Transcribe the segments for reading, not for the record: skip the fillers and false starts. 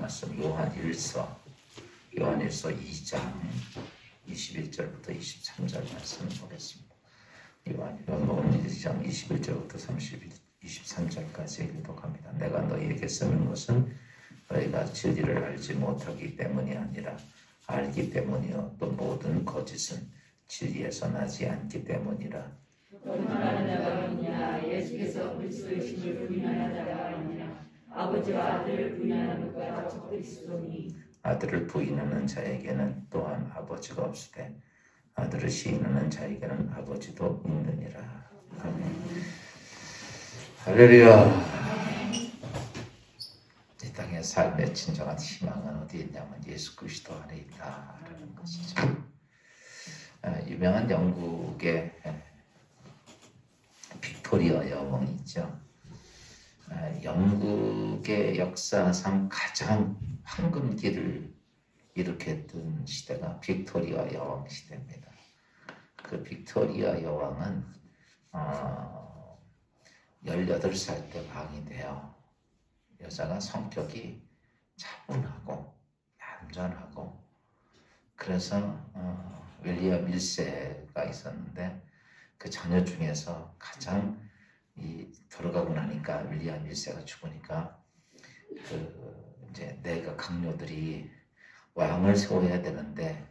말씀 요한일서 2장 21절부터 23절 말씀 보겠습니다. 요한복음 1장 21절부터 23절까지 교독합니다. 내가 너희에게 쓰는 것은 너희가 진리를 알지 못하기 때문이 아니라 알기 때문이요 또 모든 거짓은 진리에서 나지 않기 때문이라. 또 말하는 자가 있느냐 예수께서 그리스도이심을 부인하는 자가 있느냐 아버지와 아들을 부인하는 것과 적 그리스도니. 아들을 부인하는 자에게는 또한 아버지가 없으되 아들을 시인하는 자에게는 아버지도 있느니라. 아멘. 할렐루야. 이 땅의 삶의 진정한 희망은 어디에 있냐면 예수 그리스도 안에 있다라는 것이죠. 유명한 영국의 빅토리아 여왕이 있죠. 영국의 역사상 가장 황금기를 일으켰던 시대가 빅토리아 여왕 시대입니다. 그 빅토리아 여왕은 18살 때 왕이 돼요. 여자가 성격이 차분하고 얌전하고, 그래서 윌리엄 1세가 있었는데 그 자녀 중에서 가장 돌아가고 나니까 윌리엄 1세가 죽으니까 이제 내가 강요들이 왕을 세워야 되는데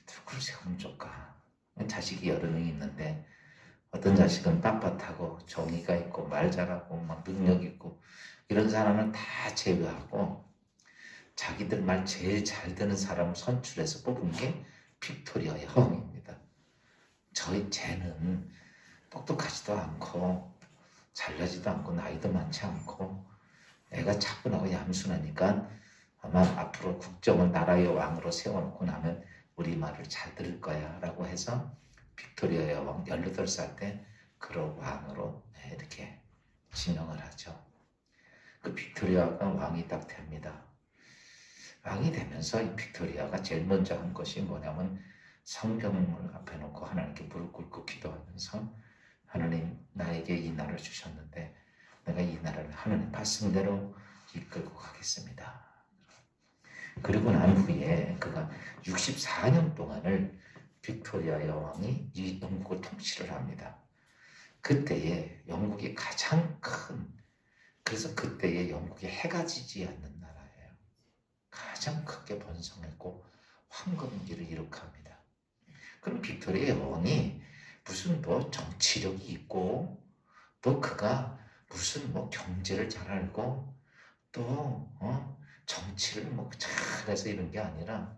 누굴 세우면 좋을까? 자식이 여러 명이 있는데 어떤 자식은 빳빳하고 정의가 있고 말 잘하고 막 능력 있고 이런 사람을 다 제외하고 자기들 말 제일 잘 되는 사람을 선출해서 뽑은 게 빅토리아 여왕입니다. 쟤는 똑똑하지도 않고 잘나지도 않고 나이도 많지 않고 애가 차분하고 얌순하니까 아마 앞으로 국정을 나라의 왕으로 세워놓고 나면 우리 말을 잘 들을 거야 라고 해서 빅토리아 여왕 18살 때 그런 왕으로 이렇게 지명을 하죠. 그 빅토리아가 왕이 딱 됩니다. 왕이 되면서 이 빅토리아가 제일 먼저 한 것이 뭐냐면 성경을 앞에 놓고 하나님께 무릎 꿇고 기도하면서 하나님 나에게 이 나라를 주셨는데 내가 이 나라를 하나님 말씀대로 이끌고 가겠습니다. 그리고 난 후에 그가 64년 동안을 빅토리아 여왕이 이 영국을 통치를 합니다. 그때에 영국이 가장 큰, 그래서 그때에 영국이 해가 지지 않는 나라예요. 가장 크게 번성했고 황금기를 이룩합니다. 그럼 빅토리아 여왕이 무슨 정치력이 있고 또 그가 무슨 경제를 잘 알고 또 정치를 잘해서 이런 게 아니라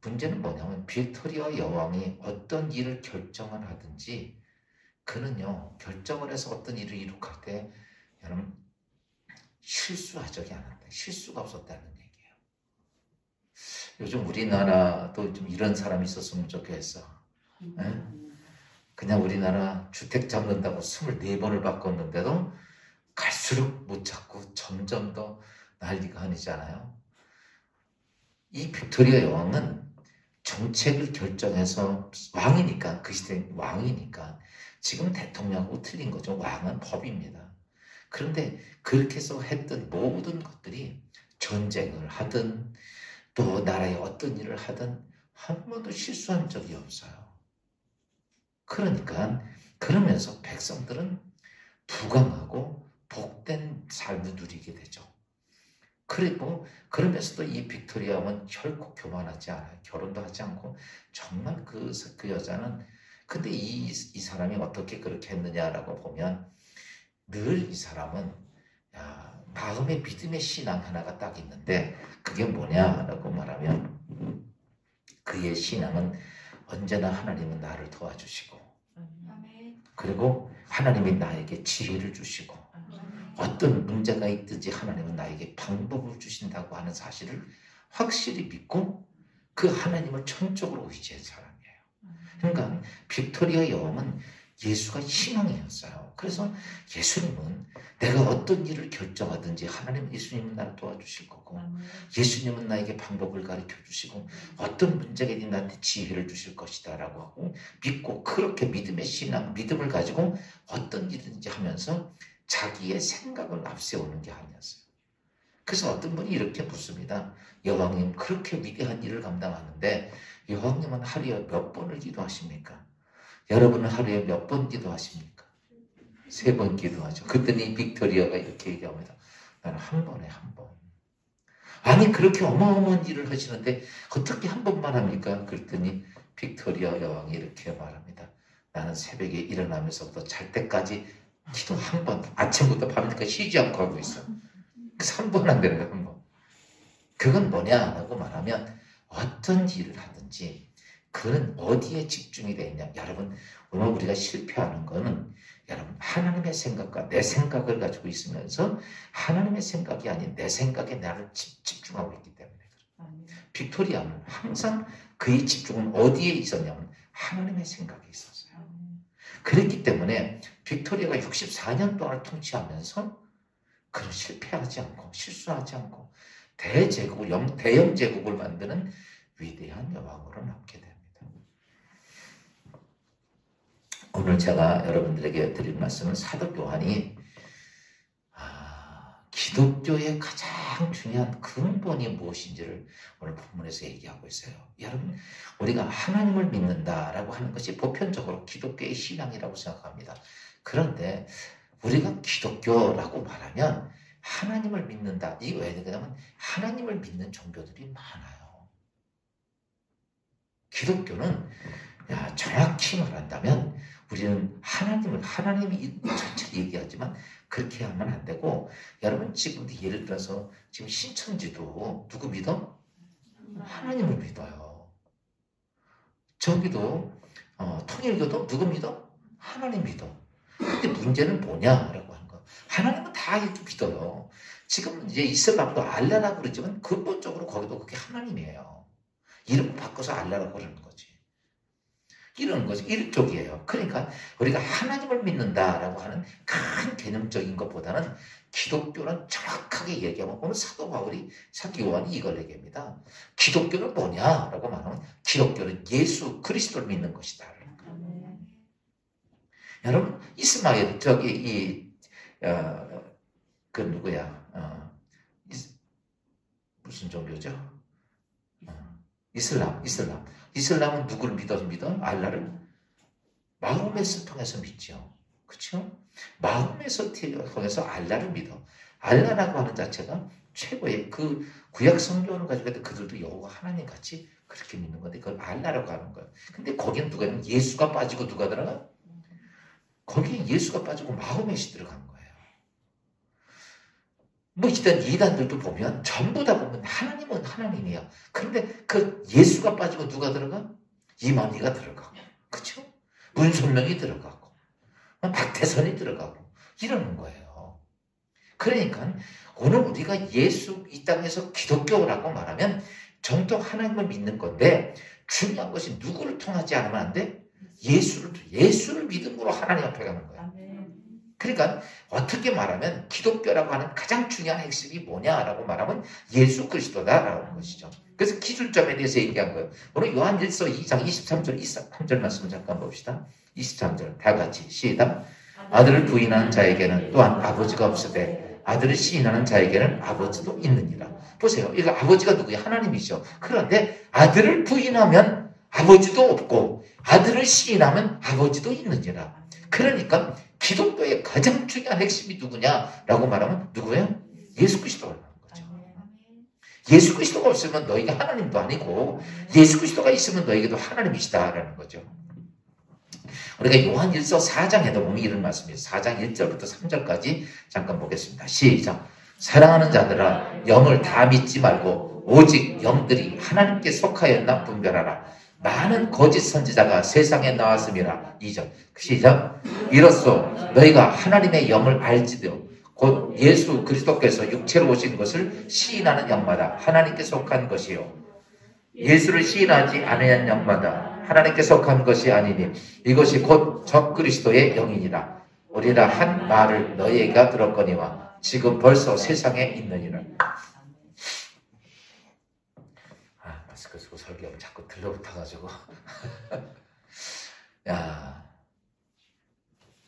문제는 뭐냐면 빅토리아 여왕이 어떤 일을 결정을 하든지 그는요 결정을 해서 어떤 일을 이룩할 때 여러분 실수하지 않았다. 실수가 없었다는 얘기예요. 요즘 우리나라도 좀 이런 사람이 있었으면 좋겠어. 그냥 우리나라 주택 잡는다고 24번을 바꿨는데도 갈수록 못 잡고 점점 더 난리가 아니잖아요. 이 빅토리아 여왕은 정책을 결정해서 왕이니까, 그 시대 왕이니까 지금 대통령하고 틀린 거죠. 왕은 법입니다. 그런데 그렇게 해서 했던 모든 것들이 전쟁을 하든 또 나라에 어떤 일을 하든 한 번도 실수한 적이 없어요. 그러니까 그러면서 백성들은 부강하고 복된 삶을 누리게 되죠. 그리고 그러면서도 이 빅토리아 왕은 결코 교만하지 않아요. 결혼도 하지 않고 정말 그 여자는, 근데 이 사람이 어떻게 그렇게 했느냐라고 보면 늘 이 사람은 마음의 믿음의 신앙 하나가 딱 있는데 그게 뭐냐라고 말하면 그의 신앙은 언제나 하나님은 나를 도와주시고 그리고 하나님이 나에게 지혜를 주시고 어떤 문제가 있든지 하나님은 나에게 방법을 주신다고 하는 사실을 확실히 믿고 그 하나님을 전적으로 의지한 사람이에요. 그러니까 빅토리아 여왕은 예수가 희망이었어요. 그래서 예수님은 내가 어떤 일을 결정하든지 하나님 예수님은 나를 도와주실 거고 예수님은 나에게 방법을 가르쳐 주시고 어떤 문제가 있든 나한테 지혜를 주실 것이다 라고 하고 믿고 그렇게 믿음의 신앙, 믿음을 가지고 어떤 일이든지 하면서 자기의 생각을 앞세우는 게 아니었어요. 그래서 어떤 분이 이렇게 묻습니다. 여왕님 그렇게 위대한 일을 감당하는데 여왕님은 하루에 몇 번을 기도하십니까? 여러분은 하루에 몇 번 기도하십니까? 3번 기도하죠. 그랬더니 빅토리아가 이렇게 얘기합니다. 나는 한 번에 한 번. 아니 그렇게 어마어마한 일을 하시는데 어떻게 한 번만 합니까? 그랬더니 빅토리아 여왕이 이렇게 말합니다. 나는 새벽에 일어나면서부터 잘 때까지 기도 한 번, 아침부터 밤까지 쉬지 않고 하고 있어. 그래서 한 번 안 되는 거야, 한 번. 그건 뭐냐라고 말하면 어떤 일을 하든지 그는 어디에 집중이 되어 있냐. 여러분 오늘 우리가 실패하는 거는 여러분 하나님의 생각과 내 생각을 가지고 있으면서 하나님의 생각이 아닌 내 생각에 나를 집중하고 있기 때문에 그래요. 빅토리아는 항상 그의 집중은 어디에 있었냐면 하나님의 생각에 있었어요. 그랬기 때문에 빅토리아가 64년 동안 통치하면서 그는 실패하지 않고 실수하지 않고 대제국을 대영 제국을 만드는 위대한 여왕으로 남게 됩니다. 오늘 제가 여러분들에게 드린 말씀은 사도 요한이 기독교의 가장 중요한 근본이 무엇인지를 오늘 본문에서 얘기하고 있어요. 여러분 우리가 하나님을 믿는다라고 하는 것이 보편적으로 기독교의 신앙이라고 생각합니다. 그런데 우리가 기독교라고 말하면 하나님을 믿는다. 이게 왜 그러냐면 하나님을 믿는 종교들이 많아요. 기독교는 정확히 말한다면 우리는 하나님이 전체를 얘기하지만 그렇게 하면 안 되고 여러분 지금 예를 들어서 지금 신천지도 누구 믿어? 하나님을 믿어요. 저기도 통일교도 누구 믿어? 하나님 믿어. 근데 문제는 뭐냐라고 하는 거. 하나님은 다 이렇게 믿어요. 지금 이제 이슬람도 알라라고 그러지만 근본적으로 거기도 그게 하나님이에요. 이름 바꿔서 알라라고 그러는 거지. 이런 거지. 일쪽이에요. 그러니까 우리가 하나님을 믿는다라고 하는 큰 개념적인 것보다는 기독교는 정확하게 얘기하면 오늘 사도 바울이 사도 요한이 이걸 얘기합니다. 기독교는 뭐냐라고 말하면 기독교는 예수 그리스도를 믿는 것이다. 여러분 이스마엘 그 누구야? 무슨 종교죠? 이슬람은 누구를 믿어? 알라를? 마호멧을 통해서 믿죠. 그렇죠? 마호멧을 통해서 알라를 믿어. 알라라고 하는 자체가 최고의 그 구약 성경을 가지고 있는데 그들도 여호와 하나님 같이 그렇게 믿는 건데 그걸 알라라고 하는 거예요. 근데 거기는 누가 있냐면 예수가 빠지고 누가 들어가? 거기에 예수가 빠지고 마호멧이 들어간 거예요. 뭐 일단 이단들도 보면 전부 다 보면 하나님은 하나님이야. 그런데 그 예수가 빠지고 누가 들어가? 이만희가 들어가고, 그렇죠? 문선명이 들어가고, 박태선이 들어가고 이러는 거예요. 그러니까 오늘 우리가 예수 이 땅에서 기독교라고 말하면 정통 하나님을 믿는 건데 중요한 것이 누구를 통하지 않으면 안 돼? 예수를 믿음으로 하나님 앞에 가는 거예요. 그러니까 어떻게 말하면 기독교라고 하는 가장 중요한 핵심이 뭐냐라고 말하면 예수 그리스도다라는 것이죠. 그래서 기준점에 대해서 얘기한 거예요. 오늘 요한일서 2장 23절 23절 말씀 잠깐 봅시다. 23절 다 같이 시작. 아들을 부인하는 자에게는 또한 아버지가 없으되 아들을 시인하는 자에게는 아버지도 있느니라. 보세요. 이거 아버지가 누구예요? 하나님이죠. 그런데 아들을 부인하면 아버지도 없고 아들을 시인하면 아버지도 있느니라. 그러니까 기독교의 가장 중요한 핵심이 누구냐라고 말하면 누구예요? 예수 그리스도라는 거죠. 예수 그리스도가 없으면 너희가 하나님도 아니고 예수 그리스도가 있으면 너희에게도 하나님이시다라는 거죠. 우리가 요한일서 4장에도 보면 이런 말씀이에요. 4장 1절부터 3절까지 잠깐 보겠습니다. 시작. 사랑하는 자들아 영을 다 믿지 말고 오직 영들이 하나님께 속하였나 분별하라. 많은 거짓 선지자가 세상에 나왔음이라. 2절 시작. 이로써 너희가 하나님의 영을 알지도 곧 예수 그리스도께서 육체로 오신 것을 시인하는 영마다 하나님께 속한 것이요 예수를 시인하지 않은 영마다 하나님께 속한 것이 아니니 이것이 곧 적그리스도의 영이니라. 우리라 한 말을 너희가 들었거니와 지금 벌써 세상에 있느니라. 마스크 쓰고 설교하면 자꾸 들러붙어가지고 야,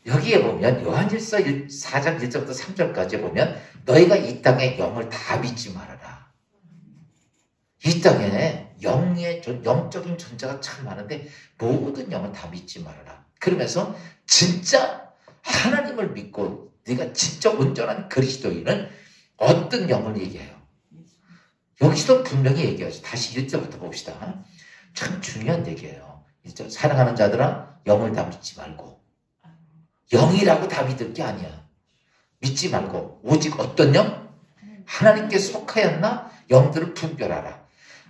여기 여기에 보면 요한일서 4장 1절부터 3절까지 보면 너희가 이 땅의 영을 다 믿지 말아라. 이 땅에 영적인 존재가 참 많은데 모든 영을 다 믿지 말아라. 그러면서 진짜 하나님을 믿고 네가 진짜 온전한 그리스도인은 어떤 영을 얘기해요? 여기서도 분명히 얘기하죠. 다시 1절부터 봅시다. 참 중요한 얘기예요. 1절, 사랑하는 자들아 영을 다 믿지 말고, 영이라고 다 믿을 게 아니야. 믿지 말고 오직 어떤 영? 하나님께 속하였나? 영들을 분별하라.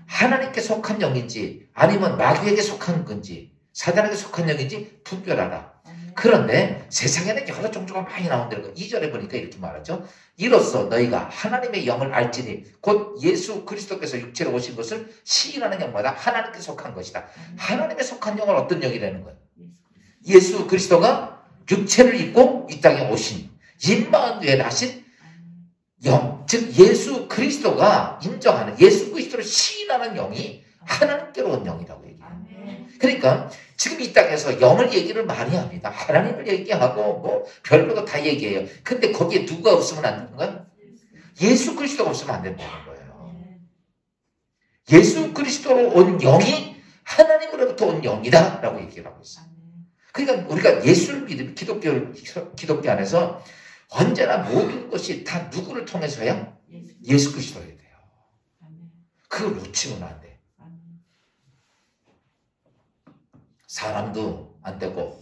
하나님께 속한 영인지 아니면 마귀에게 속한 건지 사단에게 속한 영인지 분별하라. 그런데 세상에는 여러 종류가 많이 나온다는 거. 2절에 보니까 이렇게 말하죠. 이로써 너희가 하나님의 영을 알지니 곧 예수 그리스도께서 육체로 오신 것을 시인하는 영마다 하나님께 속한 것이다. 하나님께 속한 영은 어떤 영이라는 거예요? 예수 그리스도가 육체를 입고 이 땅에 오신 임마누엘 하신 영, 즉 예수 그리스도가 인정하는 예수 그리스도를 시인하는 영이 하나님께로 온 영이라고 얘기해요. 그러니까 지금 이 땅에서 영을 얘기를 많이 합니다. 하나님을 얘기하고 뭐 별거도 다 얘기해요. 근데 거기에 누가 없으면 안 되는 거야? 예수 그리스도가 없으면 안 된다는 거예요. 예수 그리스도로 온 영이 하나님으로부터 온 영이다 라고 얘기를 하고 있어요. 그러니까 우리가 예수를 믿으면 기독교 안에서 언제나 모든 것이 다 누구를 통해서야? 예수 그리스도여야 돼요. 그걸 놓치면 안 돼. 사람도 안 되고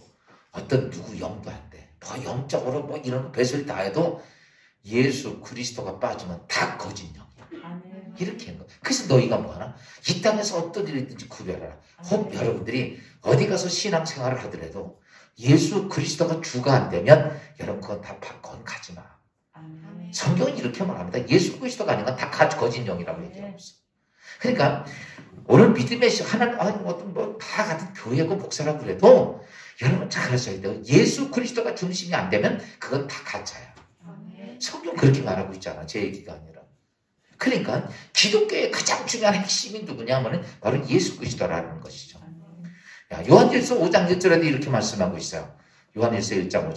어떤 누구 영도 안 돼. 뭐 영적으로 뭐 이런 배설이 다 해도 예수 그리스도가 빠지면 다 거짓 영이야. 이렇게 하는 거야. 그래서 너희가 뭐하나? 이 땅에서 어떤 일이 있든지 구별하라. 혹 여러분들이 어디 가서 신앙생활을 하더라도 예수 그리스도가 주가 안 되면 여러분 그건 가지 마. 성경은 이렇게 말합니다. 예수 그리스도가 아닌 건 다 거짓 영이라고 얘기하고 있어. 그러니까 오늘 믿음의 하나님 어떤 뭐 다 같은 교회고 목사라고 그래도 여러분 잘 아셔야 돼요. 예수 그리스도가 중심이 안 되면 그건 다 가짜야. 성경 그렇게 말하고 있잖아. 제 얘기가 아니라. 그러니까 기독교의 가장 중요한 핵심이 누구냐 하면 바로 예수 그리스도라는 것이죠. 요한일서 5장 1절에도 이렇게 말씀하고 있어요. 요한일서 1장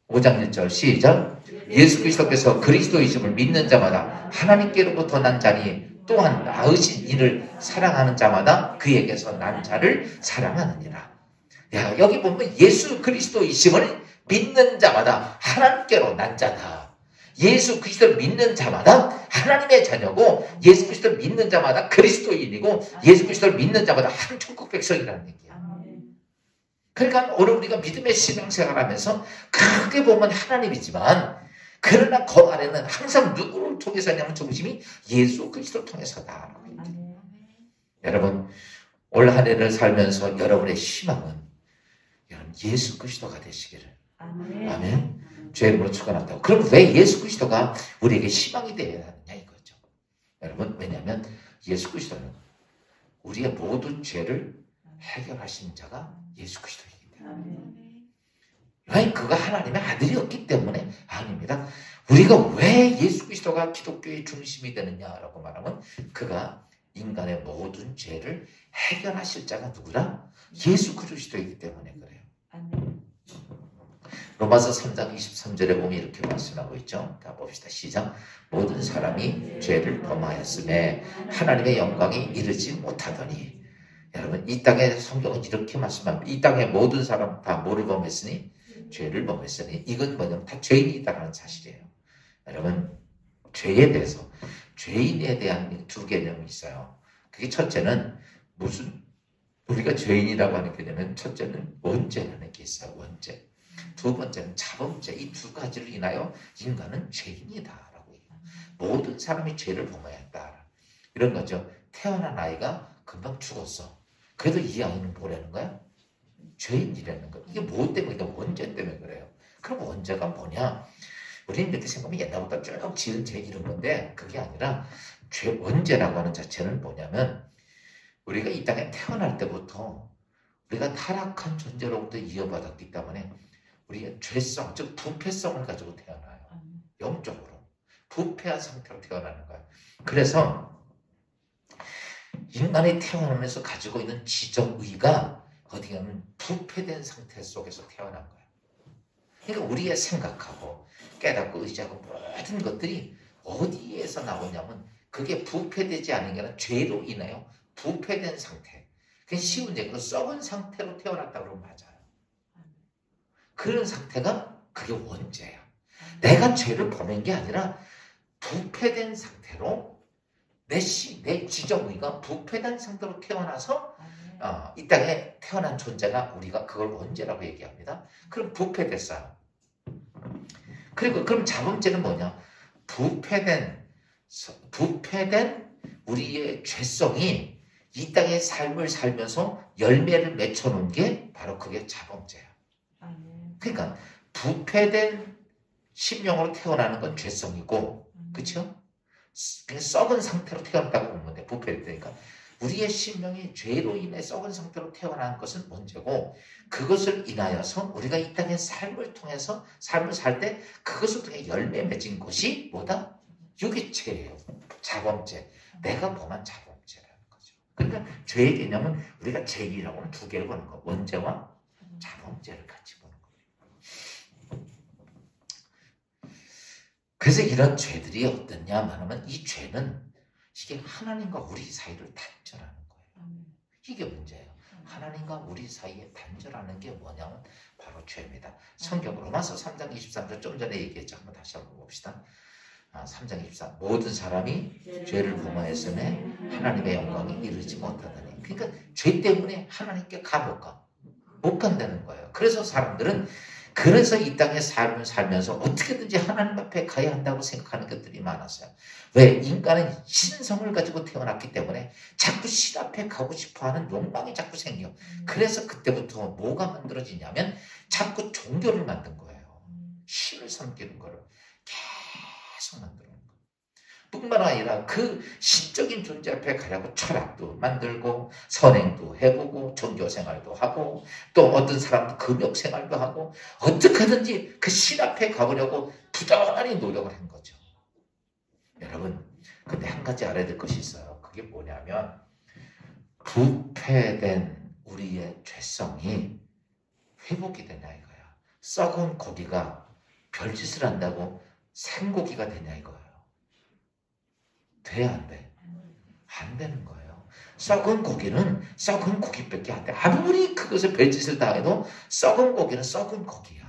5장 1절 시작. 예수 그리스도께서 그리스도이심을 믿는 자마다 하나님께로부터 난 자니 또한 낳으신 이를 사랑하는 자마다 그에게서 난 자를 사랑하느니라. 야, 여기 보면 예수 그리스도이심을 믿는 자마다 하나님께로 난 자다. 예수 그리스도를 믿는 자마다 하나님의 자녀고 예수 그리스도를 믿는 자마다 그리스도인이고 예수 그리스도를 믿는 자마다 한 천국 백성이라는 얘기야. 그러니까 오늘 우리가 믿음의 신앙생활하면서 크게 보면 하나님이지만 그러나 그 안에는 항상 누구를 통해서 하냐면 중심이 예수 그리스도를 통해서다. 여러분 올 한 해를 살면서 여러분의 희망은 여러분 예수 그리스도가 되시기를. 아멘. 죄 이름으로 축원한다고. 그럼 왜 예수 그리스도가 우리에게 희망이 되어야 하느냐 이거죠. 여러분 왜냐하면 예수 그리스도는 우리의 모든 죄를 해결하신 자가 예수 그리스도이기 때문에. 왜 그가 하나님의 아들이었기 때문에 아닙니다. 우리가 왜 예수 그리스도가 기독교의 중심이 되느냐라고 말하면 그가 인간의 모든 죄를 해결하실 자가 누구라? 예수 그리스도이기 때문에 그래요. 로마서 3장 23절에 보면 이렇게 말씀하고 있죠. 자 봅시다. 시작. 모든 사람이 죄를 범하였음에 하나님의 영광이 이르지 못하더니. 여러분 이 땅의 성경은 이렇게 말씀합니다. 이 땅의 모든 사람 다 뭐를 범했으니? 죄를 범했으니. 이건 뭐냐면 다 죄인이다라는 사실이에요. 여러분 죄에 대해서 죄인에 대한 두 개념이 있어요. 그게 첫째는 무슨 우리가 죄인이라고 하는 개념은 첫째는 원죄라는 게 있어요. 원죄. 두 번째는 자범죄. 이 두 가지를 인하여 인간은 죄인이다라고 얘기해요. 모든 사람이 죄를 범해야 한다. 이런 거죠. 태어난 아이가 금방 죽었어. 그래도 이 아이는 뭐라는 거야? 죄인이라는 거. 이게 뭐 때문에? 원죄 때문에 그래요. 그럼 원죄가 뭐냐? 우리는 이렇게 생각하면 옛날부터 쭉 지은 죄 이런 건데 그게 아니라 원죄라고 하는 자체는 뭐냐면 우리가 이 땅에 태어날 때부터 우리가 타락한 존재로부터 이어받았기 때문에 우리가 죄성, 즉 부패성을 가지고 태어나요. 영적으로. 부패한 상태로 태어나는 거예요. 그래서 인간이 태어나면서 가지고 있는 지정의가 어디 가면 부패된 상태 속에서 태어난 거예요. 그러니까 우리의 생각하고 깨닫고 의지하고 모든 것들이 어디에서 나오냐면 그게 부패되지 않은 게 아니라 죄로 인하여 부패된 상태. 그게 쉬운 얘기로 썩은 상태로 태어났다고 그러면 맞아요. 그런 상태가 그게 원죄야. 내가 죄를 범한 게 아니라 부패된 상태로 내 지정의가 부패된 상태로 태어나서 이 땅에 태어난 존재가 우리가 그걸 원죄라고 얘기합니다. 그럼 부패됐어요. 그리고 그럼 자범죄는 뭐냐? 부패된 우리의 죄성이 이 땅의 삶을 살면서 열매를 맺혀놓은 게 바로 그게 자범죄야. 그러니까 부패된 심령으로 태어나는 건 죄성이고, 그렇죠? 썩은 상태로 태어났다고 보면 돼. 부패되니까 우리의 심령이 죄로 인해 썩은 상태로 태어난 것은 문제고, 그것을 인하여서 우리가 이 땅의 삶을 통해서 삶을 살 때 그것을 통해 열매 맺은 것이 뭐다? 이게 죄예요. 자범죄. 내가 범한 자범죄라는 거죠. 그러니까 죄의 개념은 우리가 죄이라고 하면 두 개를 보는 거. 원죄와 자범죄를 같이 보는 거예요. 그래서 이런 죄들이 어떠냐만 하면 이 죄는 이게 하나님과 우리 사이를 단절하는 거예요. 이게 문제예요. 하나님과 우리 사이에 단절하는 게 뭐냐면 바로 죄입니다. 성경 로마서 3장 23절 좀 전에 얘기했죠. 한번 다시 한번 봅시다. 3장 24 모든 사람이 죄를 범하였음에 하나님의 영광이 이르지 못하다니. 그러니까 죄 때문에 하나님께 가볼까? 못 간다는 거예요. 그래서 사람들은 이 땅의 삶을 살면서 어떻게든지 하나님 앞에 가야 한다고 생각하는 것들이 많았어요. 왜? 인간은 신성을 가지고 태어났기 때문에 자꾸 신 앞에 가고 싶어하는 욕망이 자꾸 생겨. 그래서 그때부터 뭐가 만들어지냐면 자꾸 종교를 만든 거예요. 신을 섬기는 거를 계속 만들어낸 거예요. 뿐만 아니라 그 신적인 존재 앞에 가려고 철학도 만들고 선행도 해보고 종교생활도 하고 또 어떤 사람도 금욕생활도 하고 어떻게든지 그 신 앞에 가보려고 부단히 노력을 한 거죠. 여러분, 근데 한 가지 알아야 될 것이 있어요. 그게 뭐냐면 부패된 우리의 죄성이 회복이 되냐 이거야. 썩은 고기가 별짓을 한다고 생고기가 되냐 이거예요. 돼, 안 돼? 안 되는 거예요. 썩은 고기는 썩은 고기밖에 안 돼. 아무리 그것을 별짓을 다 해도 썩은 고기는 썩은 고기야.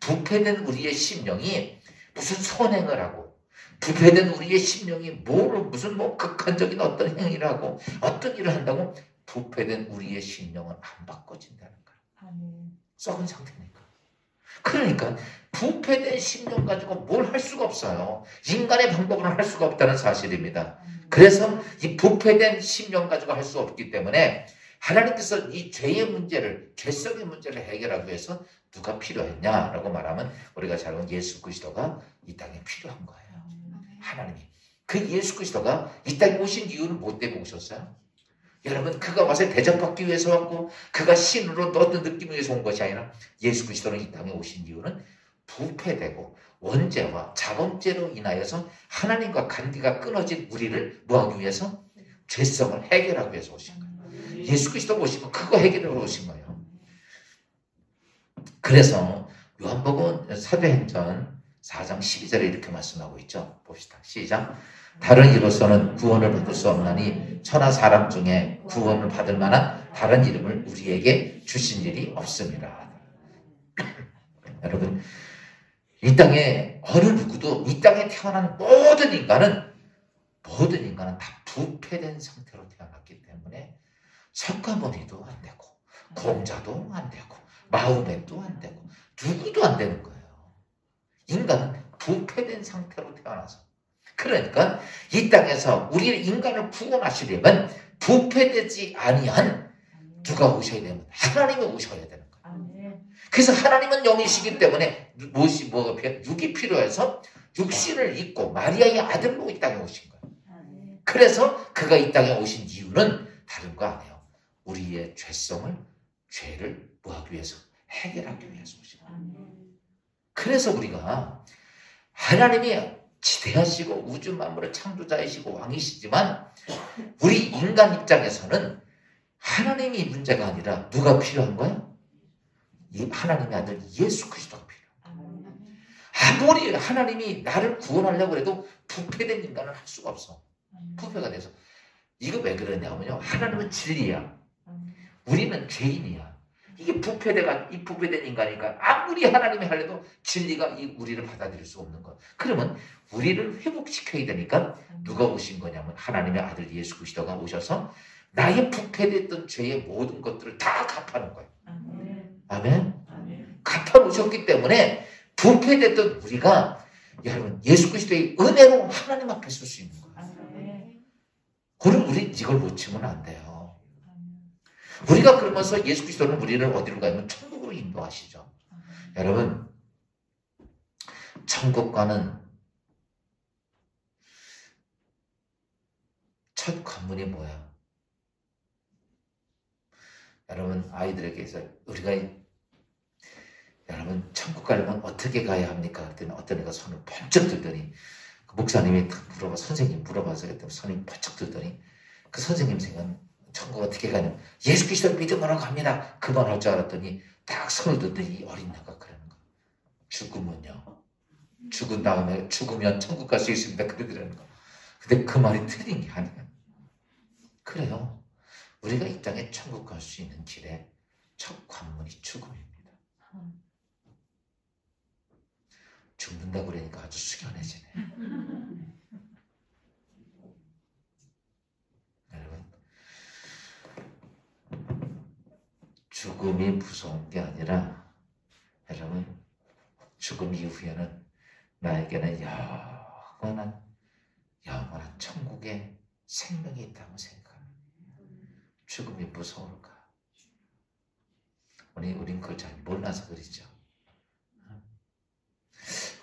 부패된 우리의 심령이 무슨 선행을 하고 부패된 우리의 심령이 무슨 극한적인 어떤 행위를 하고 어떤 일을 한다고 부패된 우리의 심령은 안 바꿔진다는 거야. 썩은 상태니까. 그러니까 부패된 심령 가지고 뭘 할 수가 없어요. 인간의 방법으로 할 수가 없다는 사실입니다. 그래서 이 부패된 심령 가지고 할 수 없기 때문에 하나님께서 이 죄의 문제를, 죄성의 문제를 해결하기 위해서 누가 필요했냐라고 말하면 우리가 잘 아는 예수 그리스도가 이 땅에 필요한 거예요. 하나님이. 그 예수 그리스도가 이 땅에 오신 이유는 뭐 때문에 오셨어요? 여러분, 그가 와서 대접받기 위해서 왔고 그가 신으로 어떤 느낌을 위해서 온 것이 아니라 예수 그리스도는 이 땅에 오신 이유는 부패되고 원죄와 자범죄로 인하여서 하나님과 관계가 끊어진 우리를 뭐하기 위해서? 죄성을 해결하기 위해서 오신 거예요. 예수 그리스도 오시고 그거 해결하러 오신 거예요. 그래서 요한복음 사도행전 4장 12절에 이렇게 말씀하고 있죠. 봅시다. 시작. 다른 이로서는 구원을 받을 수 없나니 천하 사람 중에 구원을 받을 만한 다른 이름을 우리에게 주신 일이 없습니다. 여러분, 이 땅에 어느 누구도 이 땅에 태어난 모든 인간은 다 부패된 상태로 태어났기 때문에 석가모니도 안 되고 공자도 안 되고 마호멧도 안 되고 누구도 안 되는 거예요. 인간은 부패된 상태로 태어나서. 그러니까 이 땅에서 우리 인간을 구원하시려면 부패되지 아니한 누가 오셔야 되면 하나님이 오셔야 되는 거예요. 그래서 하나님은 영이시기 때문에 육이 필요해서 육신을 입고 마리아의 아들로 이 땅에 오신 거예요. 그래서 그가 이 땅에 오신 이유는 다른 거 아니에요. 우리의 죄를 뭐하기 위해서? 해결하기 위해서 오신 거예요. 그래서 우리가 하나님이 지대하시고 우주 만물의 창조자이시고 왕이시지만 우리 인간 입장에서는 하나님이 문제가 아니라 누가 필요한 거야? 이 하나님의 아들 예수 그리스도가 필요한 아무리 하나님이 나를 구원하려고 해도 부패된 인간은 할 수가 없어. 부패가 돼서. 이거 왜 그러냐면요. 하나님은 진리야. 우리는 죄인이야. 이게 이 부패된 인간이니까 아무리 하나님이 하려도 진리가 우리를 받아들일 수 없는 거야. 그러면 우리를 회복시켜야 되니까 누가 오신 거냐면 하나님의 아들 예수 그리스도가 오셔서 나의 부패됐던 죄의 모든 것들을 다 갚아놓은 거예요. 아멘? 갚아놓으셨기 때문에 부패됐던 우리가 여러분 예수 그리스도의 은혜로 하나님 앞에 설 수 있는 거예요. 우리 이걸 놓치면 안 돼요. 우리가 그러면서 예수 그리스도는 우리를 어디로 가면 천국으로 인도하시죠. 여러분 천국 가는 첫 관문이 뭐야? 여러분 아이들에게서 우리가 여러분 천국 가려면 어떻게 가야 합니까? 그랬더니 어떤 애가 손을 번쩍 들더니 그 목사님이 선생님 물어봐서 그랬더니 손이 번쩍 들더니 그 선생님 생각은 천국 어떻게 가냐면 예수 그리스도를 믿음으로 갑니다. 그만할 줄 알았더니 딱 손을 들더니 어린 애가 그러는 거야. 죽으면요. 죽은 다음에 죽으면 천국 갈 수 있습니다. 그러더라는 거야. 근데 그 말이 틀린 게 아니야. 그래요. 우리가 이 땅에 천국 갈 수 있는 길에 첫 관문이 죽음입니다. 죽는다고 그러니까 아주 숙연해지네. 여러분 죽음이 무서운 게 아니라 여러분 죽음 이후에는 나에게는 영원한 천국의 생명이 있다고 생각합니다. 죽음이 무서울까? 우린 그걸 잘 몰라서 그러죠.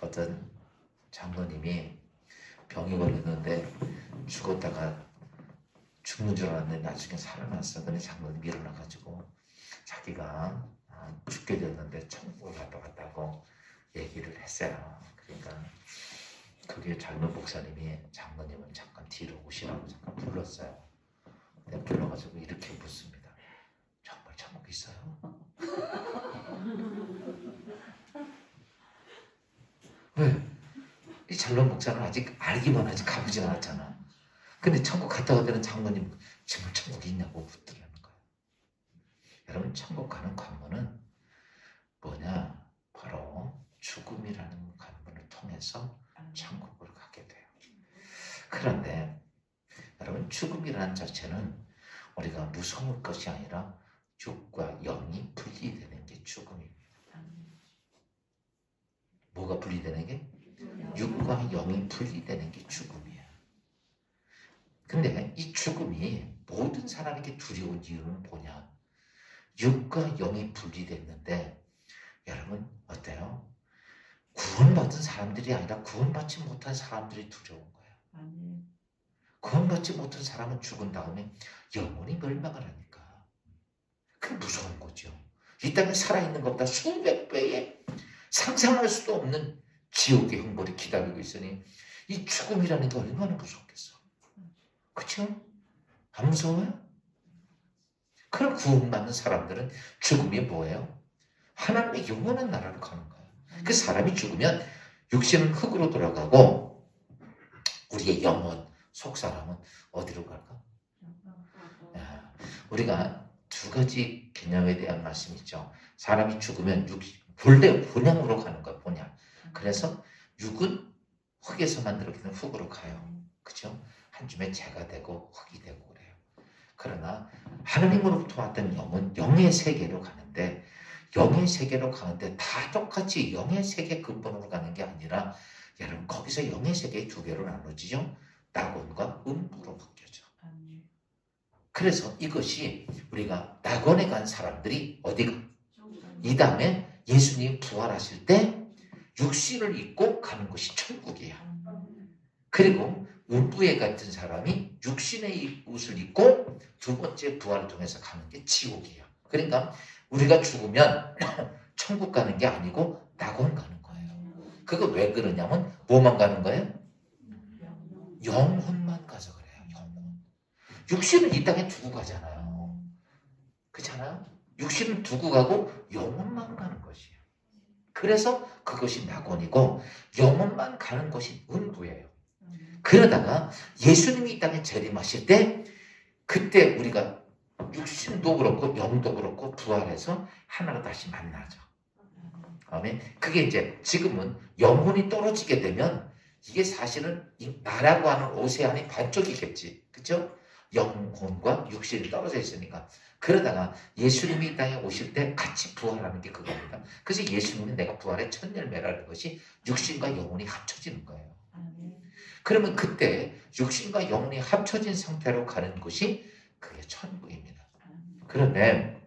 어떤 장로님이 병이 걸렸는데 죽었다가 죽는 줄 알았는데 나중에 살아났어. 근데 장로님이 일어나가지고 자기가 죽게 됐는데 천국을 갔다 왔다고 얘기를 했어요. 그러니까 그게 젊은 목사님이 장로님은 잠깐 뒤로 오시라고 잠깐 불렀어요. 근데 불러가지고 이렇게 묻습니다. 정말 천국 있어요? 왜? 이 젊은 목사는 아직 알기만 하지 가보지 않았잖아. 근데 천국 갔다 오는 장로님 정말 천국이 있냐고 묻더라는 거예요. 여러분 천국 가는 관문은 뭐냐? 바로 죽음이라는 관문을 통해서 천국을 가게 돼요. 그런데 여러분 죽음이라는 자체는 우리가 무서울 것이 아니라 육과 영이 분리되는 게 죽음입니다. 뭐가 분리되는 게? 육과 영이 분리되는 게 죽음이에요. 근데 이 죽음이 모든 사람에게 두려운 이유는 뭐냐? 육과 영이 분리됐는데 여러분 어때요? 구원받은 사람들이 아니라 구원받지 못한 사람들이 두려운 거예요. 구원받지 못한 사람은 죽은 다음에 영원히 멸망을 하니까 그게 무서운 거죠. 이 땅에 살아있는 것보다 수백 배의 상상할 수도 없는 지옥의 형벌이 기다리고 있으니 이 죽음이라는 게 얼마나 무섭겠어. 그렇죠? 안 무서워요? 그럼 구원받는 사람들은 죽음이 뭐예요? 하나님의 영원한 나라로 가는 거예요. 그 사람이 죽으면 육신은 흙으로 돌아가고 우리의 영혼, 속사람은 어디로 갈까? 우리가 두 가지 개념에 대한 말씀이 있죠. 사람이 죽으면 본래 본향으로 가는 거야, 본향. 그래서 육은 흙에서 만들어진 흙으로 가요. 그죠? 한 줌의 재가 되고 흙이 되고 그래요. 그러나 하나님으로부터 왔던 영은 영의 세계로 가는데 영의 세계로 가는데 다 똑같이 영의 세계 근본으로 가는 게 아니라 여러분 거기서 영의 세계의 두 개로 나눠지죠. 낙원과 음부로 바뀌어져. 그래서 이것이 우리가 낙원에 간 사람들이 어디가? 이 다음에 예수님 부활하실 때 육신을 입고 가는 것이 천국이에요. 그리고 음부에 같은 사람이 육신의 옷을 입고 두 번째 부활을 통해서 가는 게 지옥이에요. 그러니까 우리가 죽으면 천국 가는 게 아니고 낙원 가는 거예요. 그거 왜 그러냐면 뭐만 가는 거예요? 영혼만 가서 그래요. 영혼. 육신은 이 땅에 두고 가잖아요. 그렇잖아요? 육신은 두고 가고 영혼만 가는 것이에요. 그래서 그것이 낙원이고 영혼만 가는 곳이 음부예요. 그러다가 예수님이 이 땅에 재림하실 때 그때 우리가 육신도 그렇고 영도 그렇고 부활해서 하나로 다시 만나죠. 아멘. 그게 이제 지금은 영혼이 떨어지게 되면 이게 사실은 나라고 하는 오세안이 반쪽이겠지. 그렇죠? 영혼과 육신이 떨어져 있으니까. 그러다가 예수님이 이 땅에 오실 때 같이 부활하는 게 그겁니다. 그래서 예수님이 내가 부활의 첫 열매라는 것이 육신과 영혼이 합쳐지는 거예요. 그러면 그때 육신과 영혼이 합쳐진 상태로 가는 곳이 그게 천국입니다. 그런데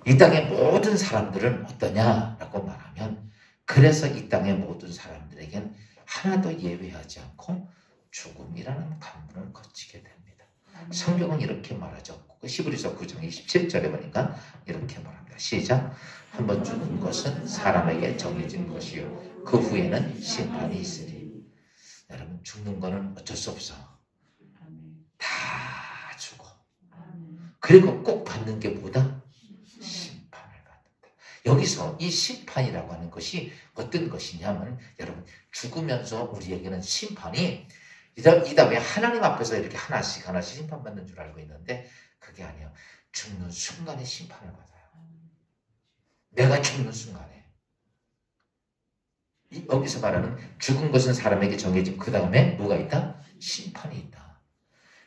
이 땅의 모든 사람들은 어떠냐라고 말하면 그래서 이 땅의 모든 사람들에겐 하나도 예외하지 않고 죽음이라는 관문을 거치게 됩니다. 성경은 이렇게 말하죠. 히브리서 9장 27절에 보니까 이렇게 말합니다. 시작. 한번 죽은 것은 사람에게 정해진 것이요 그 후에는 심판이 있으니. 여러분 죽는 거는 어쩔 수 없어. 다 죽어. 그리고 꼭 받는 게 뭐다? 심판을 받는다. 여기서 이 심판이라고 하는 것이 어떤 것이냐면 여러분 죽으면서 우리에게는 심판이 이다 왜 하나님 앞에서 이렇게 하나씩 심판받는 줄 알고 있는데 그게 아니에요. 죽는 순간에 심판을 받아요. 내가 죽는 순간에. 여기서 말하는 죽은 것은 사람에게 정해진 그 다음에 뭐가 있다? 심판이 있다.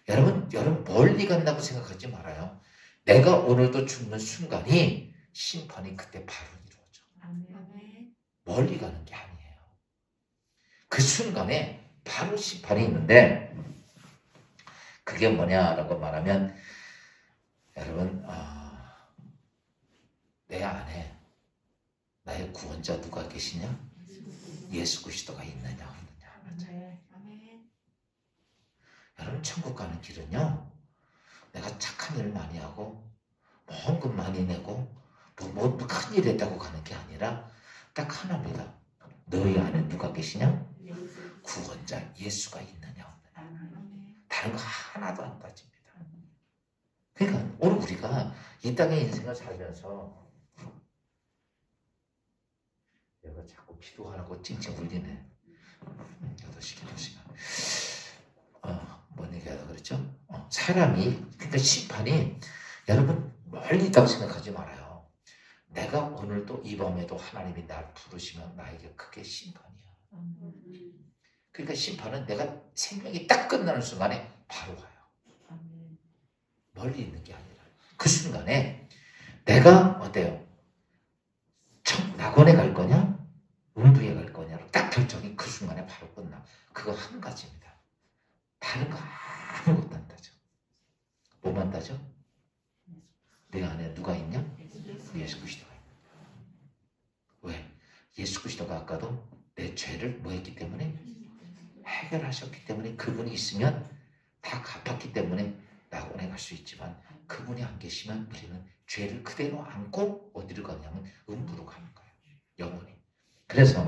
여러분 멀리 간다고 생각하지 말아요. 내가 오늘도 죽는 순간이 심판이 그때 바로 이루어져. 멀리 가는 게 아니에요. 그 순간에 바로 심판이 있는데 그게 뭐냐라고 말하면 여러분 내 안에 나의 구원자 누가 계시냐? 예수 그리스도가 있느냐 없느냐. 여러분 천국 가는 길은요 내가 착한 일 많이 하고 헌금 많이 내고 뭐 큰일 했다고 가는 게 아니라 딱 하나입니다. 너희 안에 누가 계시냐? 구원자 예수가 있느냐 없느냐. 다른 거 하나도 안 따집니다. 그러니까 오늘 우리가 이 땅의 인생을 살면서 내가 자꾸 기도하라고 찡찡 울리네. 8시 기도 시간. 뭔 얘기하다 그랬죠? 사람이 그러니까 심판이 여러분 멀리 있다고 생각하지 말아요. 내가 오늘도 이 밤에도 하나님이 날 부르시면 나에게 그게 심판이야. 그러니까 심판은 내가 생명이 딱 끝나는 순간에 바로 와요. 멀리 있는 게 아니라 그 순간에 내가 어때요? 낙원에 갈 거냐? 음부에 갈 거냐로 딱 결정이 그 순간에 바로 끝나. 그거 한 가지입니다. 다른 거 아무것도 안 따져. 뭐만 따져? 내 안에 누가 있냐? 예수 그리스도가 있다. 왜? 예수 그리스도가 아까도 내 죄를 뭐 했기 때문에? 해결하셨기 때문에 그분이 있으면 다 갚았기 때문에 낙원에 갈 수 있지만 그분이 안 계시면 우리는 죄를 그대로 안고 어디로 가냐면 음부로 가는 거예요. 영원히. 그래서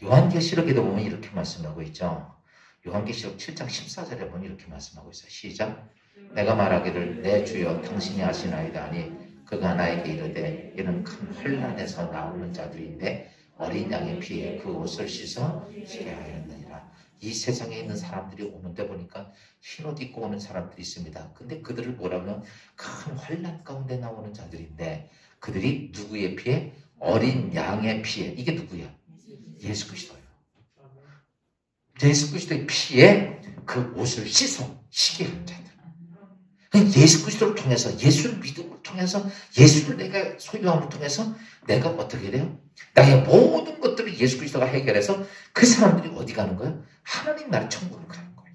요한계시록에도 보면 이렇게 말씀하고 있죠. 요한계시록 7장 14절에 보면 이렇게 말씀하고 있어요. 시작. 내가 말하기를 내 주여 당신이 아시나이다 하니 그가 나에게 이르되 이는 큰 환난에서 나오는 자들인데 어린 양의 피에 그 옷을 씻어 지게 하였느니라. 이 세상에 있는 사람들이 오는데 보니까 흰옷 입고 오는 사람들이 있습니다. 근데 그들을 뭐라면 큰 환난 가운데 나오는 자들인데 그들이 누구의 피에? 어린 양의 피에. 이게 누구야? 예수 그리스도예요. 예수 그리스도의 피에 그 옷을 씻어 시게 한 자들. 예수 그리스도를 통해서 예수를 믿음을 통해서 예수를 내가 소유함을 통해서 내가 어떻게 돼요? 나의 모든 것들을 예수 그리스도가 해결해서 그 사람들이 어디 가는 거예요? 하나님 나라 천국을 가는 거예요.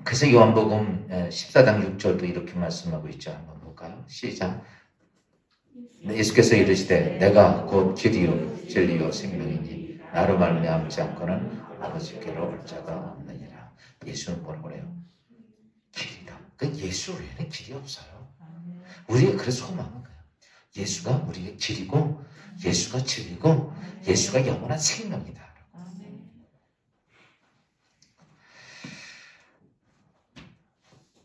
그래서 요한복음 14장 6절도 이렇게 말씀하고 있죠. 한번 볼까요? 시작. 예수께서 이르시되 내가 곧 길이요 진리요 생명이니 나로 말미암지 않고는 아버지께로 올 자가 없느니라. 예수는 뭐라고 그래요? 길이다. 그러니까 예수 외에는 길이 없어요. 우리가 그래서 소망한 거예요. 예수가 우리의 길이고 예수가 진리고 예수가 영원한 생명이다.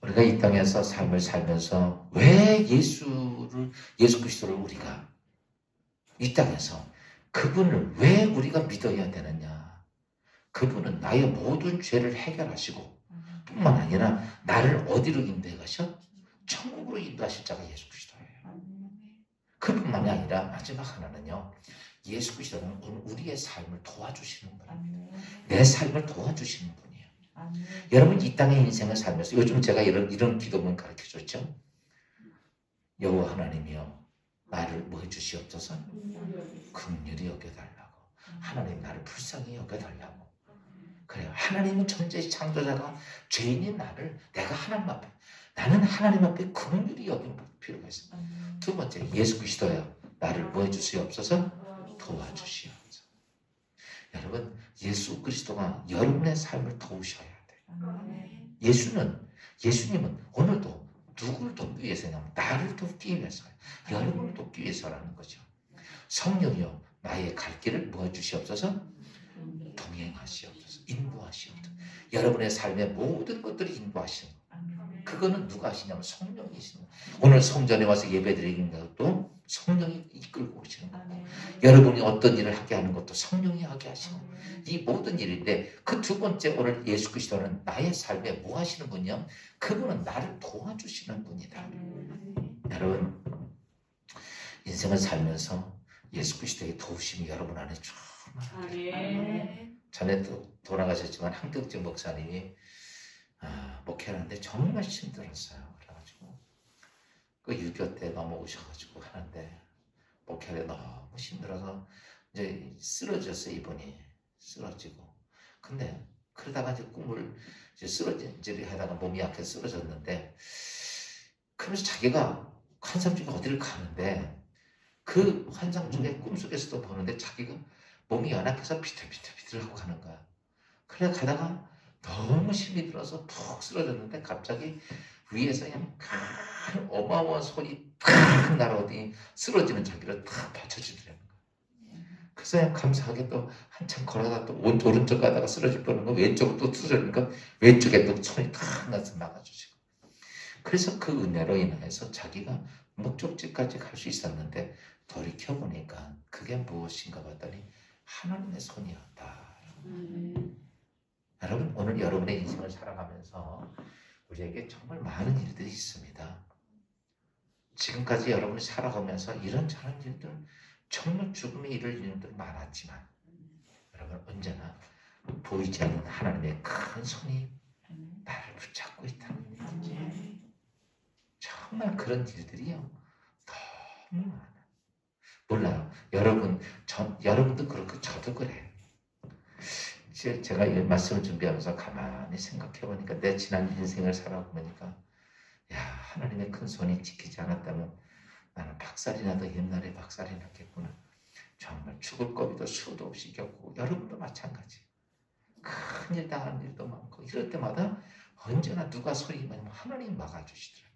우리 우리가 이 땅에서 삶을 살면서 왜 예수 그리스도를 우리가 이 땅에서 그분을 왜 우리가 믿어야 되느냐? 그분은 나의 모든 죄를 해결하시고 뿐만 아니라 나를 어디로 인도해 가셔? 천국으로 인도하실 자가 예수 그리스도예요. 그뿐만이 아니라 마지막 하나는요. 예수 그리스도는 우리의 삶을 도와주시는 분입니다. 내 삶을 도와주시는 분이에요. 여러분 이 땅의 인생을 살면서 요즘 제가 이런 기도문 가르쳐줬죠. 여호와 하나님이여 나를 뭐 해주시옵소서? 긍휼히 여겨달라고. 하나님 나를 불쌍히 여겨달라고. 그래요. 하나님은 천지의 창조자가 죄인인 내가 하나님 앞에 나는 하나님 앞에 긍휼히 여기는 필요가 있습니다. 두 번째 예수 그리스도여 나를 뭐 해주시옵소서? 도와주시옵소서. 여러분 예수 그리스도가 여러분의 삶을 도우셔야 돼요. 예수님은 오늘도 누구를 돕기 위해서냐면 나를 돕기 위해서요. 여러분을 돕기 위해서라는 거죠. 성령이여 나의 갈 길을 뭐 해주시옵소서? 동행하시옵소서. 인도하시옵소서. 여러분의 삶의 모든 것들을 인도하시는 거. 그거는 누가 하시냐면 성령이시는 거예요. 오늘 성전에 와서 예배드리는 것도 성령이 이끌고 오시는 거예요. 여러분이 어떤 일을 하게 하는 것도 성령이 하게 하시는 거예요. 이 모든 일인데 그 두 번째 오늘 예수 그리스도는 나의 삶에 뭐 하시는 분이요? 그분은 나를 도와주시는 분이다. 여러분 인생을 살면서 예수 그리스도의 도우심이 여러분 안에 정말 전에도 돌아가셨지만 한덕진 목사님이 목회하는데 정말 힘들었어요. 그래가지고 그 6.25 때 넘어오셔가지고 하는데 목회를 너무 힘들어서 이제 쓰러졌어요. 이분이 쓰러지고 근데 그러다가 이제 꿈을 이제 쓰러지를 하다가 몸이 약해서 쓰러졌는데 그러면서 자기가 환상 중에 어디를 가는데 그 환상 중에 꿈속에서도 보는데 자기가 몸이 연약해서 비틀비틀하고 가는 거야. 그래 가다가 너무 힘이 들어서 푹 쓰러졌는데 갑자기 위에서 그냥 큰 어마어마한 손이 팍 날아오더니 쓰러지는 자기를 탁 받쳐주더라는 거야. 그래서 그냥 감사하게 또 한참 걸어다 또 오른쪽 가다가 쓰러질 뻔한 거 왼쪽으로 또 쓰러지니까 왼쪽에 또 손이 탁 나서 막아주시고 그래서 그 은혜로 인해서 자기가 목적지까지 갈 수 있었는데 돌이켜보니까 그게 무엇인가 봤더니 하나님의 손이었다. 여러분 오늘 여러분의 인생을 살아가면서 우리에게 정말 많은 일들이 있습니다. 지금까지 여러분이 살아가면서 이런저런 일들 정말 죽음에 이를 일들 많았지만 여러분 언제나 보이지 않는 하나님의 큰 손이 나를 붙잡고 있다는 거죠. 정말 그런 일들이요 너무 많아요. 몰라요. 여러분도 그렇고 저도 그래요. 제가 이 말씀을 준비하면서 가만히 생각해보니까 내 지난 인생을 살아보니까 야 하나님의 큰 손이 지키지 않았다면 나는 박살이 나도 옛날에 박살이 났겠구나. 정말 죽을 거리도 수도 없이 겪고 여러분도 마찬가지. 큰일 당하는 일도 많고 이럴 때마다 언제나 누가 손이 많으면 하나님 막아주시더라고요.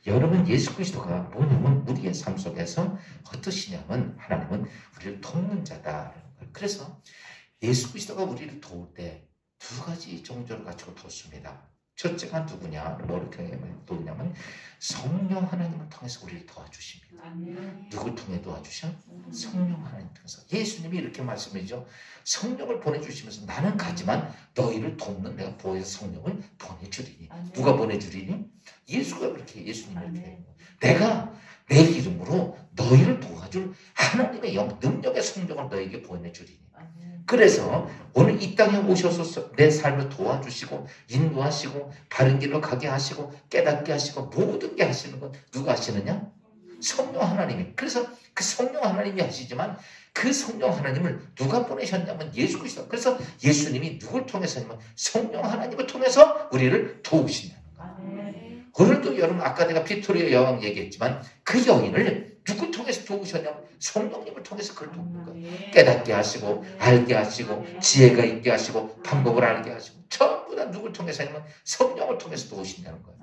여러분 예수 그리스도가 뭐냐면 우리의 삶 속에서 어떠시냐면 하나님은 우리를 돕는 자다. 그래서 예수 그리스도가 우리를 도울 때 두 가지 정조를 갖추고 돕습니다. 첫째가 누구냐? 뭐를 도우냐면 성령 하나님을 통해서 우리를 도와주십니다. 누굴 통해 도와주셔? 성령 하나님 통해서. 예수님이 이렇게 말씀해주죠. 성령을 보내주시면서 나는 가지만 너희를 돕는 내가 보혜사 성령을 보내주리니. 누가 보내주리니? 예수가 그렇게 예수님이 이렇게 해요. 내가 내 이름으로 너희를 도와줄 하나님의 능력의 성령을 너에게 보내주리니. 그래서 오늘 이 땅에 오셔서 내 삶을 도와주시고 인도하시고 바른 길로 가게 하시고 깨닫게 하시고 모든 게 하시는 건 누가 하시느냐? 성령 하나님이. 그래서 그 성령 하나님이 하시지만 그 성령 하나님을 누가 보내셨냐면 예수 그리스도. 그래서 예수님이 누굴 통해서냐면 성령 하나님을 통해서 우리를 도우신다는 거예요. 오늘도 여러분 아까 내가 빅토리아 여왕 얘기했지만 그 여인을 누구 통해서 도우셨냐면 성령님을 통해서 그걸 돕는 거예요. 깨닫게 하시고 알게 하시고 지혜가 있게 하시고 방법을 알게 하시고 전부 다 누굴 통해서 하냐면 성령을 통해서 도우신다는 거예요.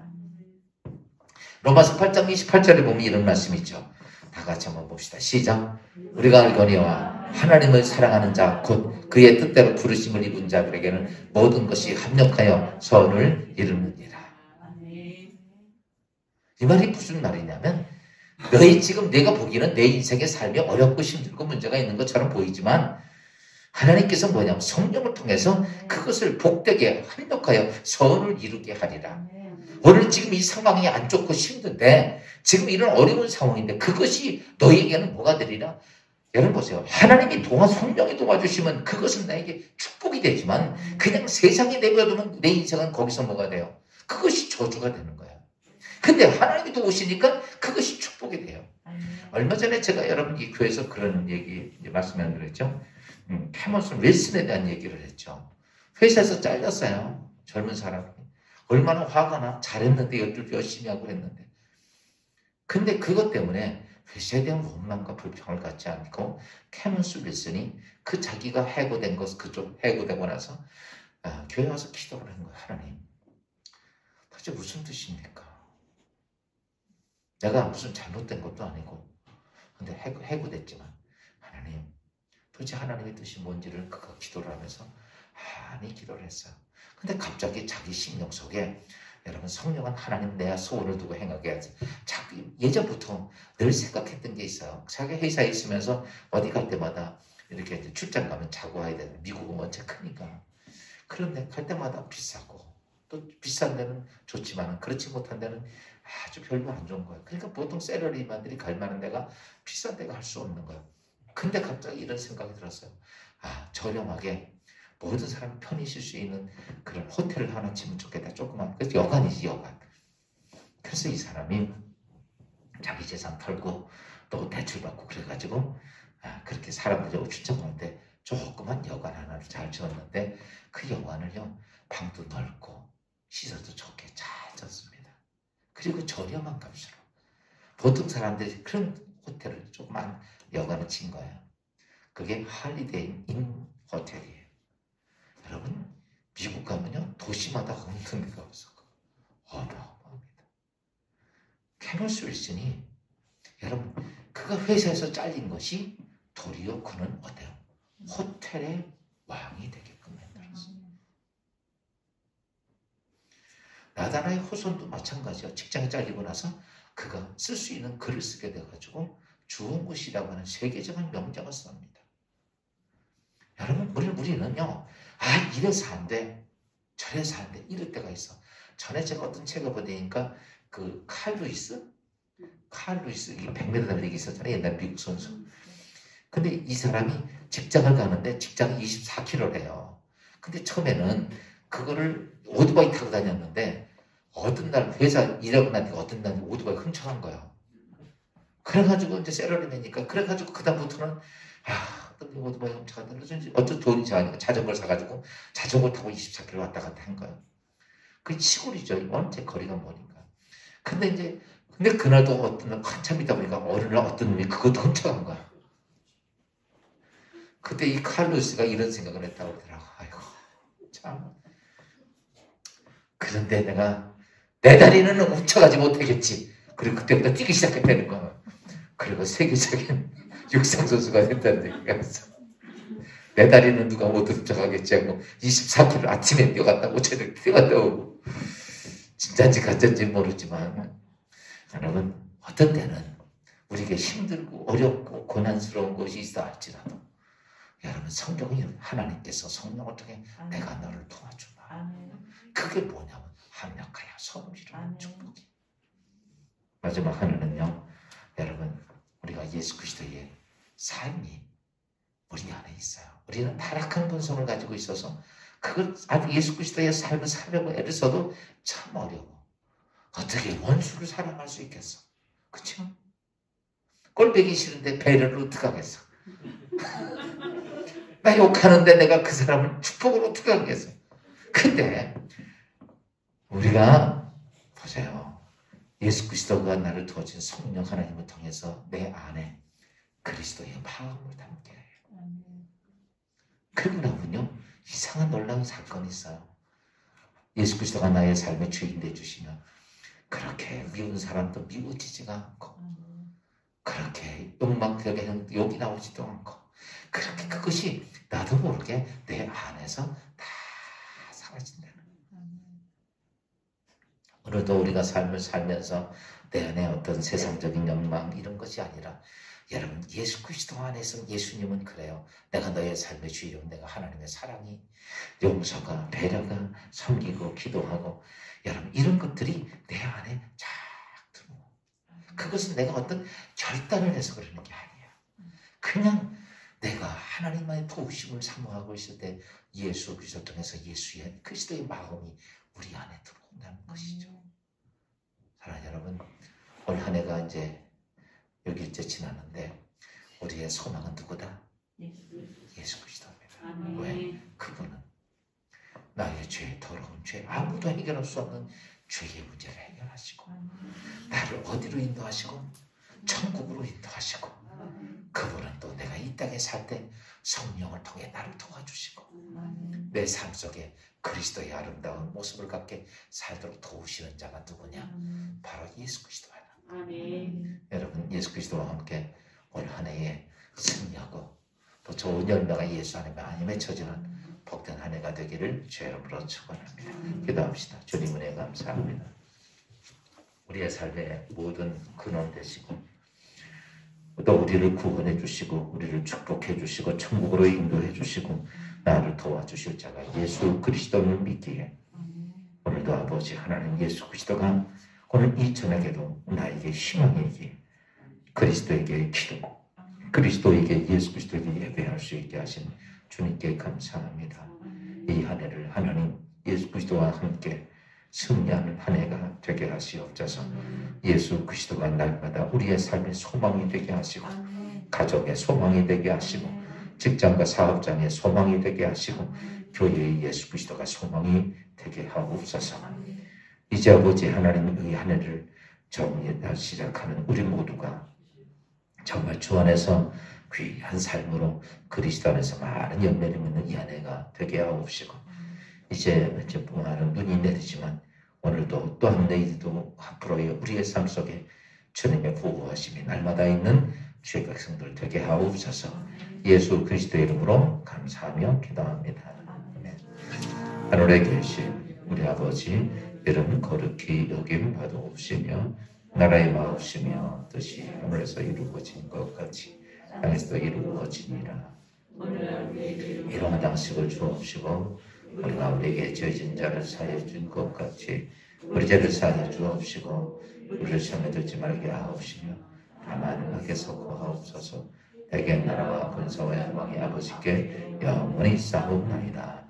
로마서 8장 28절에 보면 이런 말씀이 있죠. 다 같이 한번 봅시다. 시작. 우리가 알거니와 하나님을 사랑하는 자, 곧 그의 뜻대로 부르심을 입은 자들에게는 모든 것이 합력하여 선을 이루느니라. 이 말이 무슨 말이냐면 너희 지금 내가 보기에는 내 인생의 삶이 어렵고 힘들고 문제가 있는 것처럼 보이지만 하나님께서 뭐냐면 성령을 통해서 그것을 복되게 합력하여 선을 이루게 하리라. 오늘 지금 이 상황이 안 좋고 힘든데 지금 이런 어려운 상황인데 그것이 너희에게는 뭐가 되리라? 여러분 보세요. 하나님이 성령이 도와주시면 그것은 나에게 축복이 되지만 그냥 세상에 내버려두면 내 인생은 거기서 뭐가 돼요? 그것이 저주가 되는 거예요. 근데 하나님이 도우시니까 그것이 축복이 돼요. 얼마 전에 제가 여러분 이 교회에서 그런 얘기 말씀을 드렸죠. 캐머슨 윌슨에 대한 얘기를 했죠. 회사에서 잘렸어요. 젊은 사람이. 얼마나 화가 나. 잘했는데 열심히 하고 했는데. 근데 그것 때문에 회사에 대한 원망과 불평을 갖지 않고 캐머슨 윌슨이 그 자기가 해고된 것, 그쪽 해고되고 나서 교회 와서 기도를 하는 거예요. 하나님, 도대체 무슨 뜻입니까? 내가 무슨 잘못된 것도 아니고 근데 해고됐지만 하나님, 도대체 하나님의 뜻이 뭔지를 그가 기도를 하면서 많이 기도를 했어요. 근데 갑자기 자기 심령 속에 여러분 성령은 하나님 내 소원을 두고 행하게 하지. 자기 예전부터 늘 생각했던 게 있어요. 자기 회사에 있으면서 어디 갈 때마다 이렇게 이제 출장 가면 자고 와야 되는 미국은 원체 크니까. 그런데 갈 때마다 비싸고 또 비싼 데는 좋지만 그렇지 못한 데는 아주 별로 안 좋은 거예요. 그러니까 보통 셀러리만들이 갈 만한 데가 비싼 데가 할 수 없는 거예요. 근데 갑자기 이런 생각이 들었어요. 저렴하게 모든 사람이 편히 쉴 수 있는 그런 호텔을 하나 치면 좋겠다. 조그만, 그래서 여관이지, 여관. 그래서 이 사람이 자기 재산 털고 또 대출받고 그래가지고 그렇게 사람들이 출장 오는데 조그만 여관 하나를 잘 지었는데 그 여관을요, 방도 넓고 시설도 좋게 잘 졌습니다. 그리고 저렴한 값으로. 보통 사람들이 그런 호텔을 조그만 여관을 친 거예요. 그게 할리데이 인 호텔이에요. 여러분, 미국 가면요, 도시마다 없는 데가 없어. 어마어마합니다. 캐머스 윌슨이, 여러분, 그가 회사에서 잘린 것이 도리어 그는 어때요? 호텔의 왕이 되게끔 만들었어요. 나다나의 후손도 마찬가지예요. 직장에 잘리고 나서 그가 쓸 수 있는 글을 쓰게 돼가지고 주홍굿이라고 하는 세계적인 명작을 씁니다. 여러분, 우리는요, 이래서 안 돼, 저래서 안 돼, 이럴 때가 있어. 전에 제가 어떤 책을 보니까 그 칼 루이스, 이 100m 달리기 있었잖아요. 옛날 미국 선수. 근데 이 사람이 직장을 가는데 직장이 24km래요. 근데 처음에는 그거를 오토바이 타고 다녔는데 어떤 날 회사 일하고 나니까 어떤 날 오토바이 훔쳐간 거예요. 그래가지고 이제 셀러리맨이니까 그래가지고 그다음부터는 오토바이 훔쳐간다. 그래서 어떤 돈이 좋아하니까 자전거를 사가지고 자전거 타고 24km 왔다 갔다 한 거예요. 그 시골이죠. 원체 거리가 머니까. 근데 그날도 어떤 날 한참 있다 보니까 어느 날 어떤 놈이 그것도 훔쳐간 거야. 그때 이 칼루스가 이런 생각을 했다고 하더라고. 아이고, 참. 그런데 내가 내 다리는 훔쳐가지 못하겠지. 그리고 그때부터 뛰기 시작했다는 거야. 그리고 세계적인 육상선수가 됐다는 얘기가 있어. 내 다리는 누가 못 훔쳐가겠지 하고 24km 아침에 뛰어갔다고 저녁 뛰어갔다고. 진짜인지 가짜인지 모르지만 여러분, 어떤 때는 우리에게 힘들고 어렵고 고난스러운 것이 있어 할지라도 여러분, 성경이 하나님께서 성령을 통해 내가 너를 도와준다. 그게 뭐냐면 합력하여 선을 이루는 축복이. 마지막 하나는요, 여러분, 우리가 예수 그리스도의 삶이 우리 안에 있어요. 우리는 타락한 본성을 가지고 있어서 그걸 아직 예수 그리스도의 삶을 살려고 애를 써도 참 어려워. 어떻게 원수를 사랑할 수 있겠어? 그렇죠? 꼴배기 싫은데 배려를 어떻게 하겠어? 나 욕하는데 내가 그 사람을 축복으로 어떻게 하겠어? 근데 우리가 보세요. 예수 그리스도가 나를 도와준 성령 하나님을 통해서 내 안에 그리스도의 마음을 담게 해요. 그리고 나면요, 이상한 놀라운 사건이 있어요. 예수 그리스도가 나의 삶의 주인 되주시면 그렇게 미운 사람도 미워지지가 않고 그렇게 욕이 나오지도 않고 그렇게 그것이 나도 모르게 내 안에서 다 사라진다는 거예요. 오늘도 우리가 삶을 살면서 내 안에 어떤 세상적인 욕망 이런 것이 아니라 여러분 예수 그리스도 안에서 예수님은 그래요. 내가 너의 삶의 주요, 내가 하나님의 사랑이, 용서가, 배려가, 섬기고 기도하고 여러분 이런 것들이 내 안에 쫙 들어오고 그것은 내가 어떤 결단을 해서 그러는 게 아니에요. 그냥 내가 하나님만의 도우심을 사모하고 있을 때 예수 그리스도 통해서 예수의 그리스도의 마음이 우리 안에 들어온다는 것이죠. 사랑하는 여러분, 올 한 해가 이제 여기 이제 지나는데 우리의 소망은 누구다? 예수 그리스도입니다. 왜? 그분은 나의 죄, 더러운 죄, 아무도 해결할 수 없는 죄의 문제를 해결하시고 나를 어디로 인도하시고 천국으로 인도하시고 그분은 또 내가 이 땅에 살 때 성령을 통해 나를 도와주시고 내 삶 속에 그리스도의 아름다운 모습을 갖게 살도록 도우시는 자가 누구냐? 바로 예수 그리스도예요. 여러분 예수 그리스도와 함께 올 한 해에 승리하고 또 좋은 열매가 예수 안에 많이 맺혀지는 복된 한 해가 되기를 주의 이름으로 축원합니다. 기도합시다. 주님 은혜 감사합니다. 우리의 삶의 모든 근원 되시고 또 우리를 구원해 주시고 우리를 축복해 주시고 천국으로 인도해 주시고 나를 도와주실 자가 예수 그리스도를 믿기에 오늘도 아버지 하나님 예수 그리스도가 오늘 이 저녁에도 나에게 희망이기에 그리스도에게 기도 그리스도에게 예수 그리스도에게 예배할 수 있게 하신 주님께 감사합니다. 이 한 해를 하나님 예수 그리스도와 함께 승리하는 한 해가 되게 하시옵소서. 예수 그리스도가 날마다 우리의 삶의 소망이 되게 하시고 가정의 소망이 되게 하시고 직장과 사업장의 소망이 되게 하시고 교회의 예수 그리스도가 소망이 되게 하옵소서. 이제 아버지 하나님의 이 한 해를 정리해 시작하는 우리 모두가 정말 주 안에서 귀한 삶으로 그리스도 안에서 많은 열매를 맺는 이 한 해가 되게 하옵시고 이제 많은 눈이 내리지만 오늘도 또한 내일도 앞으로의 우리의 삶 속에 주님의 보호하심이 날마다 있는 주의 백성들 되게 하옵소서. 예수 그리스도의 이름으로 감사하며 기도합니다. 아멘. 하늘에 계신 우리 아버지 이름 거룩히 여김 받아옵시며 나라의 마옵시며 뜻이 하늘에서 이루어진 것 같이 땅에서도 이루어지니라. 일용할 양식을 주옵시고 우리가 우리에게 죄진 자를 사하여 준 것 같이 우리 죄를 사하여 주옵시고 우리를 시험에 들지 말게 하옵시며 다만 악에서 구하옵소서. 대개 나라와 권세와 영광이 아버지께 영원히 싸움나이다.